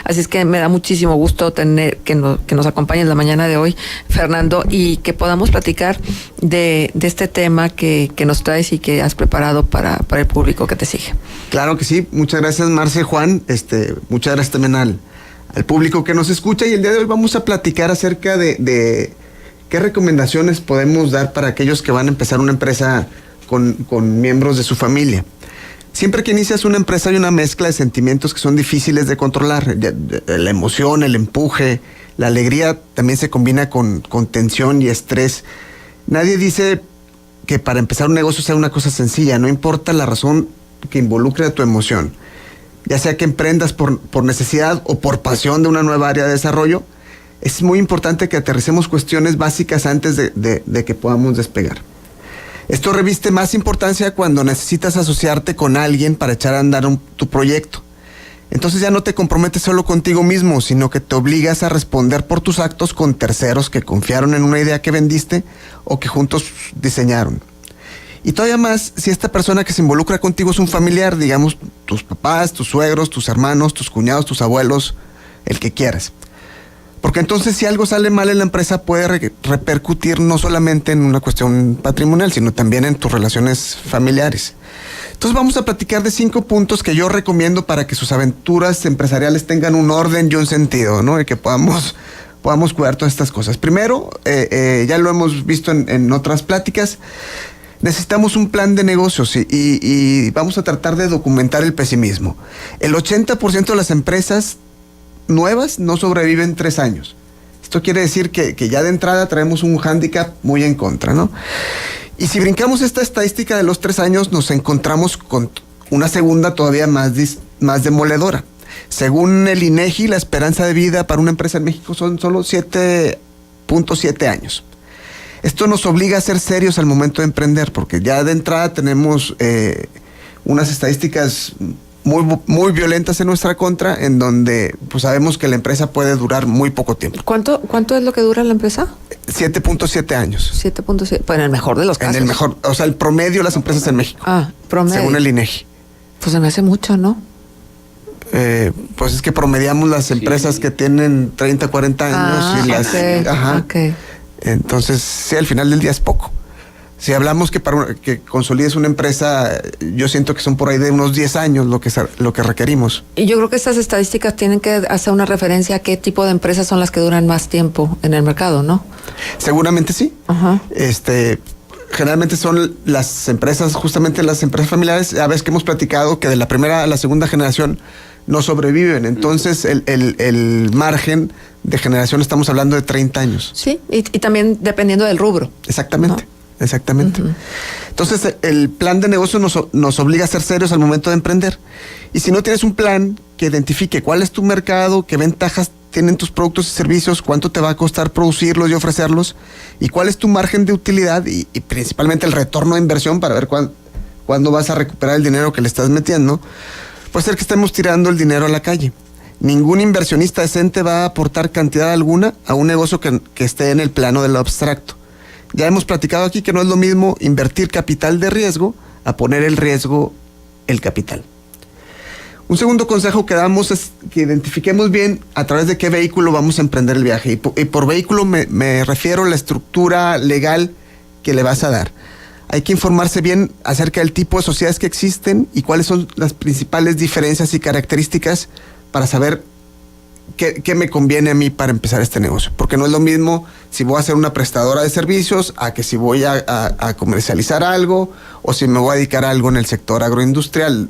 Así es que me da muchísimo gusto tener que nos acompañes la mañana de hoy, Fernando, y que podamos platicar de este tema que nos traes y que has preparado para el público que te sigue. Claro que sí, muchas gracias, Marce, Juan, muchas gracias también al público que nos escucha, y el día de hoy vamos a platicar acerca de qué recomendaciones podemos dar para aquellos que van a empezar una empresa con miembros de su familia. Siempre que inicias una empresa hay una mezcla de sentimientos que son difíciles de controlar. La emoción, el empuje, la alegría también se combina con tensión y estrés. Nadie dice que para empezar un negocio sea una cosa sencilla, no importa la razón que involucre a tu emoción. Ya sea que emprendas por necesidad o por pasión de una nueva área de desarrollo, es muy importante que aterricemos cuestiones básicas antes de que podamos despegar. Esto reviste más importancia cuando necesitas asociarte con alguien para echar a andar tu proyecto. Entonces ya no te comprometes solo contigo mismo, sino que te obligas a responder por tus actos con terceros que confiaron en una idea que vendiste o que juntos diseñaron. Y todavía más, si esta persona que se involucra contigo es un familiar, digamos tus papás, tus suegros, tus hermanos, tus cuñados, tus abuelos, el que quieras. Porque entonces si algo sale mal en la empresa puede repercutir no solamente en una cuestión patrimonial, sino también en tus relaciones familiares. Entonces vamos a platicar de 5 puntos que yo recomiendo para que sus aventuras empresariales tengan un orden y un sentido, ¿no? Y que podamos cuidar todas estas cosas. Primero, ya lo hemos visto en otras pláticas, necesitamos un plan de negocios y vamos a tratar de documentar el pesimismo. El 80% de las empresas nuevas no sobreviven 3 años. Esto quiere decir que ya de entrada traemos un hándicap muy en contra, ¿no? Y si brincamos esta estadística de los 3 años, nos encontramos con una segunda todavía más demoledora. Según el INEGI, la esperanza de vida para una empresa en México son solo 7.7 años. Esto nos obliga a ser serios al momento de emprender, porque ya de entrada tenemos unas estadísticas muy violentas en nuestra contra, en donde pues sabemos que la empresa puede durar muy poco tiempo. ¿Cuánto es lo que dura la empresa? 7.7 años. 7.7, pues en el mejor de los casos. En el mejor, o sea, el promedio de las empresas en México. Promedio. Según el INEGI. Pues se me hace mucho, ¿no? Pues es que promediamos las empresas que tienen 30, 40 años y las... Okay. Ajá. Okay. Entonces, sí, al final del día es poco. Si hablamos que para que consolides una empresa, yo siento que son por ahí de unos 10 años lo que requerimos. Y yo creo que estas estadísticas tienen que hacer una referencia a qué tipo de empresas son las que duran más tiempo en el mercado, ¿no? Seguramente sí. Ajá. Generalmente son las empresas, justamente las empresas familiares, a veces que hemos platicado que de la primera a la segunda generación no sobreviven. Entonces el margen de generación estamos hablando de 30 años. Sí, y también dependiendo del rubro. Exactamente. ¿No? Exactamente. Uh-huh. Entonces el plan de negocio nos obliga a ser serios al momento de emprender. Y si no tienes un plan que identifique cuál es tu mercado, qué ventajas tienen tus productos y servicios, cuánto te va a costar producirlos y ofrecerlos, y cuál es tu margen de utilidad y principalmente el retorno de inversión para ver cuándo vas a recuperar el dinero que le estás metiendo, puede ser que estemos tirando el dinero a la calle. Ningún inversionista decente va a aportar cantidad alguna a un negocio que esté en el plano de lo abstracto. Ya hemos platicado aquí que no es lo mismo invertir capital de riesgo a poner el riesgo el capital. Un segundo consejo que damos es que identifiquemos bien a través de qué vehículo vamos a emprender el viaje. Y por vehículo me refiero a la estructura legal que le vas a dar. Hay que informarse bien acerca del tipo de sociedades que existen y cuáles son las principales diferencias y características para saber qué me conviene a mí para empezar este negocio. Porque no es lo mismo si voy a ser una prestadora de servicios a que si voy a comercializar algo o si me voy a dedicar a algo en el sector agroindustrial.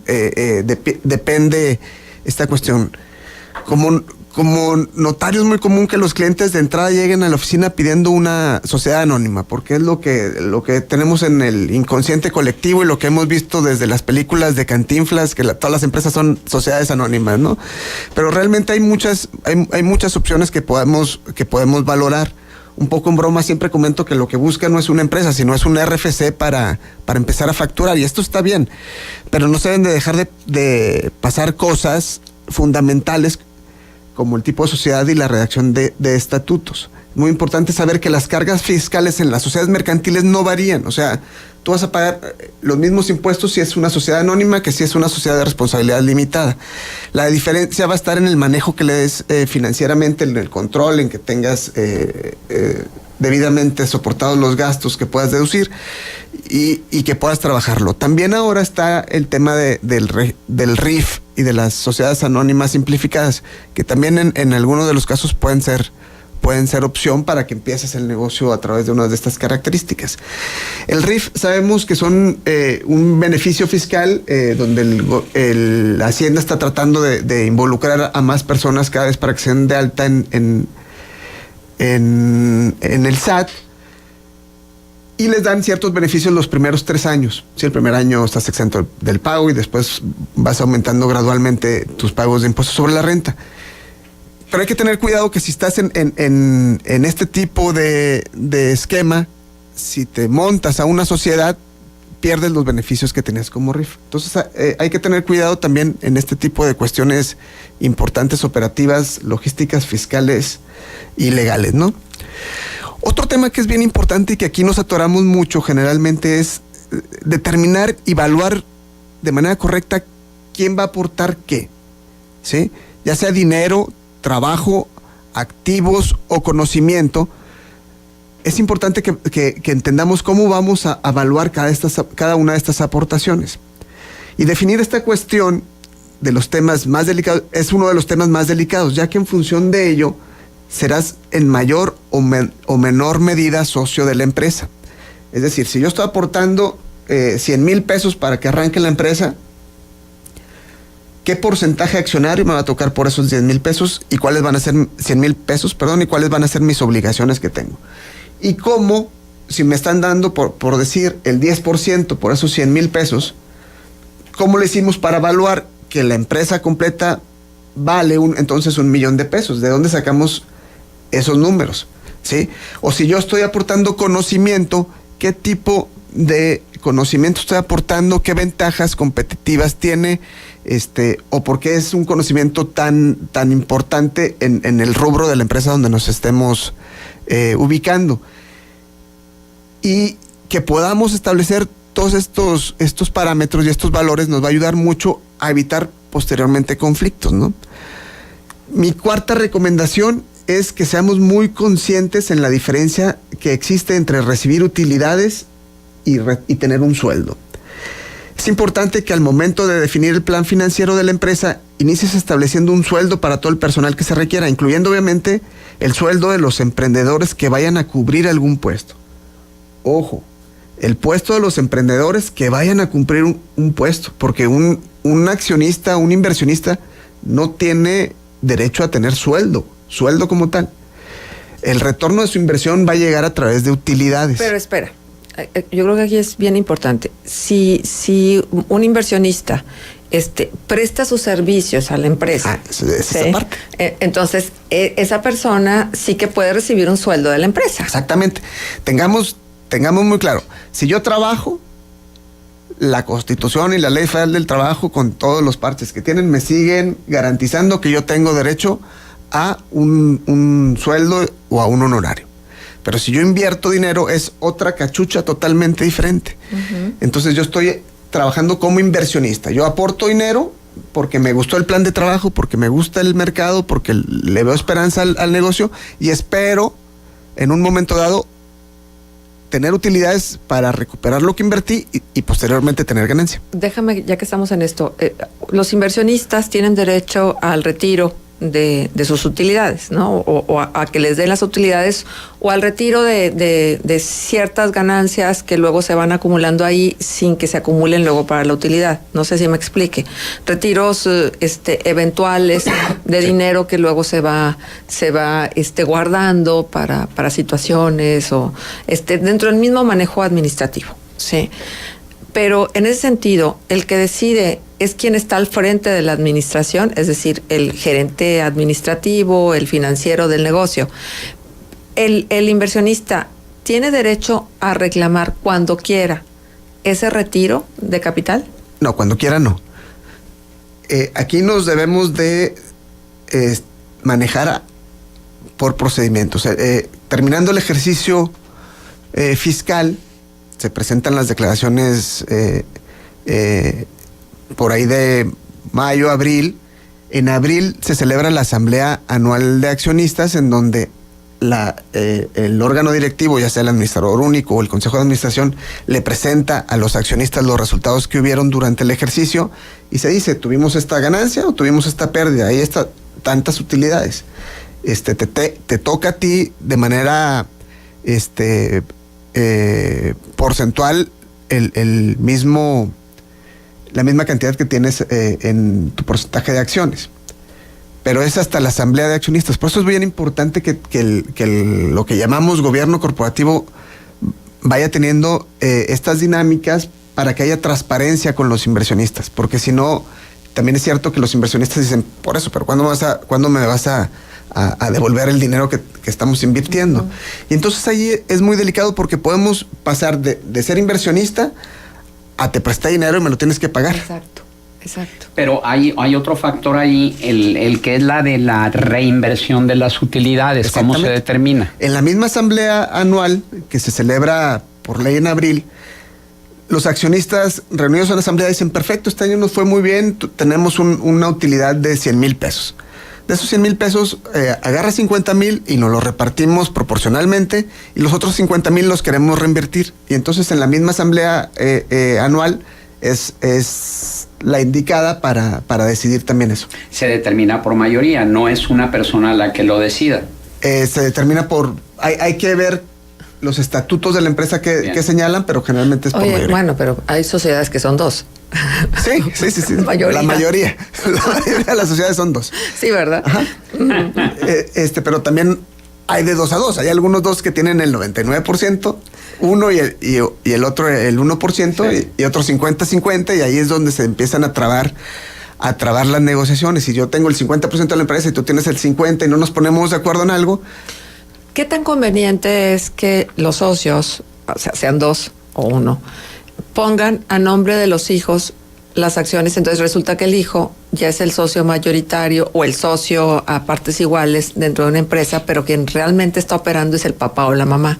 Depende esta cuestión. Como notario es muy común que los clientes de entrada lleguen a la oficina pidiendo una sociedad anónima, porque es lo que tenemos en el inconsciente colectivo y lo que hemos visto desde las películas de Cantinflas, que todas las empresas son sociedades anónimas, ¿no? Pero realmente hay muchas opciones que podemos valorar. Un poco en broma siempre comento que lo que busca no es una empresa, sino es un RFC para empezar a facturar, y esto está bien, pero no se deben de dejar de pasar cosas fundamentales como el tipo de sociedad y la redacción de estatutos. muy importante saber que las cargas fiscales en las sociedades mercantiles no varían. O sea, tú vas a pagar los mismos impuestos si es una sociedad anónima que si es una sociedad de responsabilidad limitada. La diferencia va a estar en el manejo que le des financieramente, en el control, en que tengas debidamente soportados los gastos que puedas deducir y que puedas trabajarlo. También ahora está el tema del RIF y de las sociedades anónimas simplificadas, que también en algunos de los casos pueden ser opción para que empieces el negocio a través de una de estas características. El RIF sabemos que son un beneficio fiscal donde la Hacienda está tratando de involucrar a más personas cada vez para que se den de alta en el SAT, y les dan ciertos beneficios los primeros 3 años. Si el primer año estás exento del pago y después vas aumentando gradualmente tus pagos de impuestos sobre la renta. Pero hay que tener cuidado que si estás en este tipo de esquema, si te montas a una sociedad, pierdes los beneficios que tenías como RIF. Entonces hay que tener cuidado también en este tipo de cuestiones importantes, operativas, logísticas, fiscales y legales, ¿no? Otro tema que es bien importante y que aquí nos atoramos mucho generalmente es determinar y evaluar de manera correcta quién va a aportar qué, ¿sí? Ya sea dinero, trabajo, activos o conocimiento. Es importante que entendamos cómo vamos a evaluar cada una de estas aportaciones. Y definir esta cuestión de los temas más delicados es uno de los temas más delicados, ya que en función de ello serás en mayor o menor medida socio de la empresa. Es decir, si yo estoy aportando 100,000 pesos para que arranque la empresa, ¿qué porcentaje accionario me va a tocar por esos 10,000 pesos? ¿Y cuáles van a ser 100,000 pesos, perdón? ¿Y cuáles van a ser mis obligaciones que tengo? Y cómo, si me están dando, por decir, el 10% por esos 100,000 pesos, ¿cómo le hicimos para evaluar que la empresa completa vale entonces 1,000,000 de pesos? ¿De dónde sacamos esos números? ¿Sí? O si yo estoy aportando conocimiento, ¿qué tipo de conocimiento estoy aportando? ¿Qué ventajas competitivas tiene? O por qué es un conocimiento tan importante en el rubro de la empresa donde nos estemos ubicando. Y que podamos establecer todos estos parámetros y estos valores nos va a ayudar mucho a evitar posteriormente conflictos, ¿no? Mi cuarta recomendación es que seamos muy conscientes en la diferencia que existe entre recibir utilidades y tener un sueldo. Es importante que al momento de definir el plan financiero de la empresa, inicies estableciendo un sueldo para todo el personal que se requiera, incluyendo obviamente el sueldo de los emprendedores que vayan a cubrir algún puesto. Ojo, el puesto de los emprendedores que vayan a cumplir un puesto, porque un accionista, un inversionista, no tiene derecho a tener sueldo como tal. El retorno de su inversión va a llegar a través de utilidades. Pero espera, yo creo que aquí es bien importante. Si un inversionista presta sus servicios a la empresa, es esa parte. Entonces esa persona sí que puede recibir un sueldo de la empresa. Exactamente. Tengamos muy claro, si yo trabajo, la Constitución y la Ley Federal del Trabajo, con todos los parches que tienen, me siguen garantizando que yo tengo derecho a un sueldo o a un honorario. Pero si yo invierto dinero, es otra cachucha totalmente diferente. Uh-huh. Entonces yo estoy trabajando como inversionista. Yo aporto dinero porque me gustó el plan de trabajo, porque me gusta el mercado, porque le veo esperanza al negocio y espero en un momento dado tener utilidades para recuperar lo que invertí y posteriormente tener ganancia. Déjame, ya que estamos en esto, los inversionistas tienen derecho al retiro de sus utilidades, ¿no? O a que les den las utilidades o al retiro de ciertas ganancias que luego se van acumulando ahí sin que se acumulen luego para la utilidad. No sé si me explique. Retiros eventuales de dinero que luego se va guardando para situaciones o dentro del mismo manejo administrativo, ¿sí? Pero en ese sentido, el que decide es quien está al frente de la administración, es decir, el gerente administrativo, el financiero del negocio. El inversionista tiene derecho a reclamar cuando quiera ese retiro de capital. No, cuando quiera no. Aquí nos debemos de manejar por procedimientos. terminando el ejercicio fiscal, se presentan las declaraciones por ahí de mayo, abril. En abril se celebra la Asamblea Anual de Accionistas, en donde el órgano directivo, ya sea el administrador único o el Consejo de Administración, le presenta a los accionistas los resultados que hubieron durante el ejercicio y se dice, ¿tuvimos esta ganancia o tuvimos esta pérdida? Ahí está, tantas utilidades. Te toca a ti de manera porcentual la misma cantidad que tienes en tu porcentaje de acciones. Pero es hasta la asamblea de accionistas. Por eso es bien importante que lo que llamamos gobierno corporativo vaya teniendo estas dinámicas para que haya transparencia con los inversionistas. Porque si no, también es cierto que los inversionistas dicen, por eso, pero ¿cuándo me vas a devolver el dinero que estamos invirtiendo? Uh-huh. Y entonces ahí es muy delicado porque podemos pasar de ser inversionista a te presté dinero y me lo tienes que pagar. Exacto. Pero hay otro factor ahí, el que es la de la reinversión de las utilidades. ¿Cómo se determina? En la misma asamblea anual que se celebra por ley en abril, los accionistas reunidos en la asamblea dicen, perfecto, este año nos fue muy bien, tenemos una utilidad de 100,000 pesos. De esos 100,000 pesos, agarra 50,000 y nos los repartimos proporcionalmente y los otros 50,000 los queremos reinvertir. Y entonces en la misma asamblea anual es la indicada para decidir también eso. Se determina por mayoría, no es una persona la que lo decida. Se determina hay que ver los estatutos de la empresa que señalan, pero generalmente es por mayoría. Bueno, pero hay sociedades que son 2. Sí. La mayoría de las sociedades son 2. Sí, ¿verdad? Pero también hay de 2 a 2. Hay algunos 2 que tienen el 99%, uno y el otro el 1%, sí. y otro 50-50, y ahí es donde se empiezan a trabar las negociaciones. Si yo tengo el 50% de la empresa y tú tienes el 50% y no nos ponemos de acuerdo en algo. ¿Qué tan conveniente es que los socios, o sea, sean 2 o 1, pongan a nombre de los hijos las acciones? Entonces resulta que el hijo ya es el socio mayoritario o el socio a partes iguales dentro de una empresa, pero quien realmente está operando es el papá o la mamá.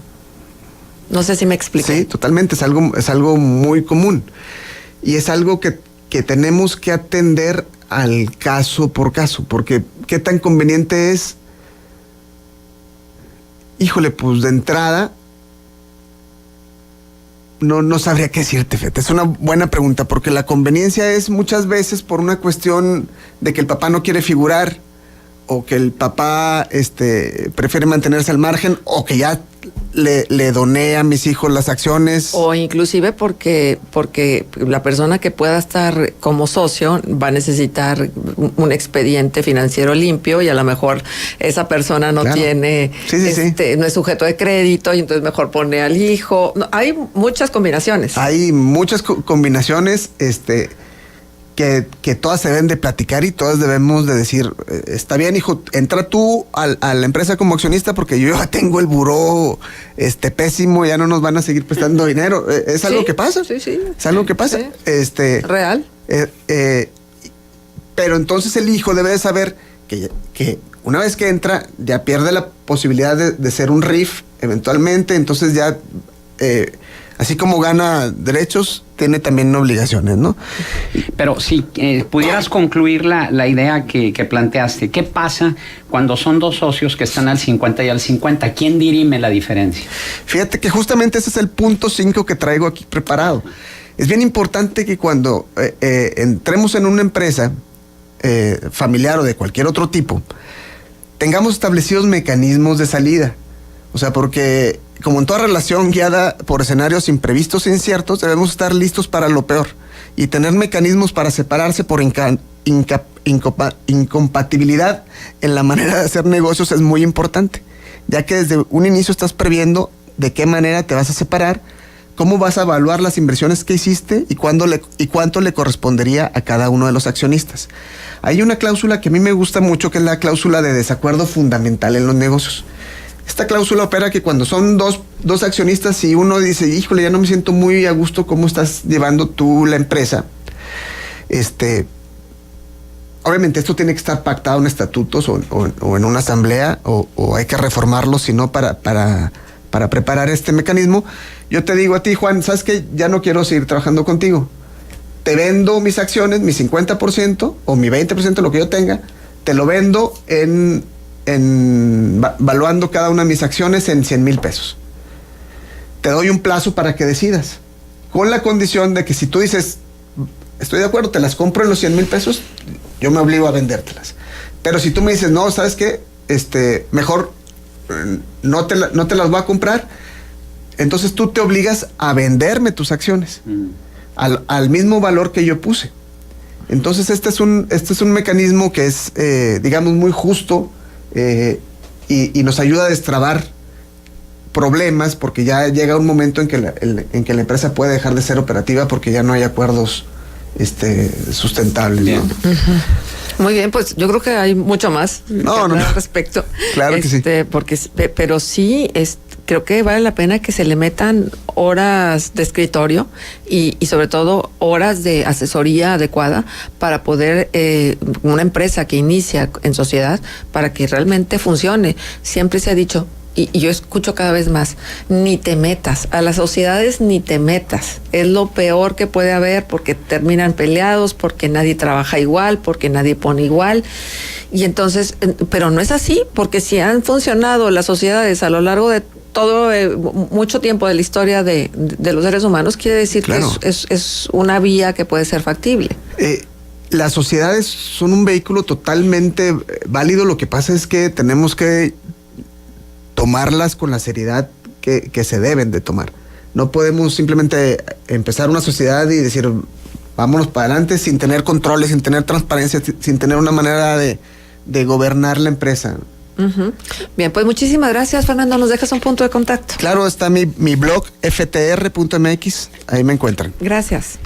No sé si me explico. Sí, totalmente. Es algo muy común. Y es algo que tenemos que atender al caso por caso. Porque qué tan conveniente es. Híjole, pues de entrada no sabría qué decirte, Fete. Es una buena pregunta, porque la conveniencia es muchas veces por una cuestión de que el papá no quiere figurar, o que el papá prefiere mantenerse al margen, o que ya le doné a mis hijos las acciones. O inclusive porque la persona que pueda estar como socio va a necesitar un expediente financiero limpio, y a lo mejor esa persona no tiene, no es sujeto de crédito, y entonces mejor pone al hijo. No, hay muchas combinaciones. Hay muchas combinaciones, que todas se deben de platicar y todas debemos de decir, está bien, hijo, entra tú a la empresa como accionista porque yo ya tengo el buró pésimo, ya no nos van a seguir prestando dinero. Es algo que pasa. Sí. Es algo que pasa. Sí. Real. Pero entonces el hijo debe de saber que una vez que entra ya pierde la posibilidad de ser un RIF eventualmente, entonces ya así como gana derechos, tiene también obligaciones, ¿no? Pero si pudieras concluir la idea que planteaste, ¿qué pasa cuando son 2 socios que están al 50 y al 50? ¿Quién dirime la diferencia? Fíjate que justamente ese es el punto 5 que traigo aquí preparado. Es bien importante que cuando entremos en una empresa familiar o de cualquier otro tipo, tengamos establecidos mecanismos de salida. O sea, porque como en toda relación guiada por escenarios imprevistos e inciertos, debemos estar listos para lo peor y tener mecanismos para separarse por incompatibilidad en la manera de hacer negocios es muy importante, ya que desde un inicio estás previendo de qué manera te vas a separar, cómo vas a evaluar las inversiones que hiciste y cuánto le correspondería a cada uno de los accionistas. Hay una cláusula que a mí me gusta mucho, que es la cláusula de desacuerdo fundamental en los negocios. Esta cláusula opera que cuando son dos accionistas y uno dice, híjole, ya no me siento muy a gusto cómo estás llevando tú la empresa, obviamente esto tiene que estar pactado en estatutos o en una asamblea o hay que reformarlo, sino para preparar este mecanismo. Yo te digo a ti, Juan, ¿sabes qué? Ya no quiero seguir trabajando contigo. Te vendo mis acciones, mi 50% o mi 20%, lo que yo tenga, te lo vendo valuando cada una de mis acciones en 100,000 pesos. Te doy un plazo para que decidas, con la condición de que si tú dices, estoy de acuerdo, te las compro en los 100,000 pesos, yo me obligo a vendértelas. Pero si tú me dices, no, ¿sabes qué? Mejor no te las voy a comprar, entonces tú te obligas a venderme tus acciones al mismo valor que yo puse. Entonces este es un mecanismo que es, digamos, muy justo y nos ayuda a destrabar problemas, porque ya llega un momento en que la empresa puede dejar de ser operativa porque ya no hay acuerdos sustentables, ¿no? Uh-huh. Muy bien, pues yo creo que hay mucho más al respecto. Claro que sí. Pero sí, creo que vale la pena que se le metan horas de escritorio y sobre todo horas de asesoría adecuada para poder, una empresa que inicia en sociedad, para que realmente funcione. Siempre se ha dicho, y yo escucho cada vez más, ni te metas, a las sociedades ni te metas, es lo peor que puede haber, porque terminan peleados, porque nadie trabaja igual, porque nadie pone igual, y entonces, pero no es así, porque si han funcionado las sociedades a lo largo de todo, mucho tiempo de la historia de los seres humanos, quiere decir claro que es una vía que puede ser factible. Las sociedades son un vehículo totalmente válido, lo que pasa es que tenemos que tomarlas con la seriedad que se deben de tomar. No podemos simplemente empezar una sociedad y decir, vámonos para adelante sin tener controles, sin tener transparencia, sin tener una manera de gobernar la empresa. Uh-huh. Bien, pues muchísimas gracias, Fernando. ¿Nos dejas un punto de contacto? Claro, está mi blog ftr.mx, ahí me encuentran. Gracias.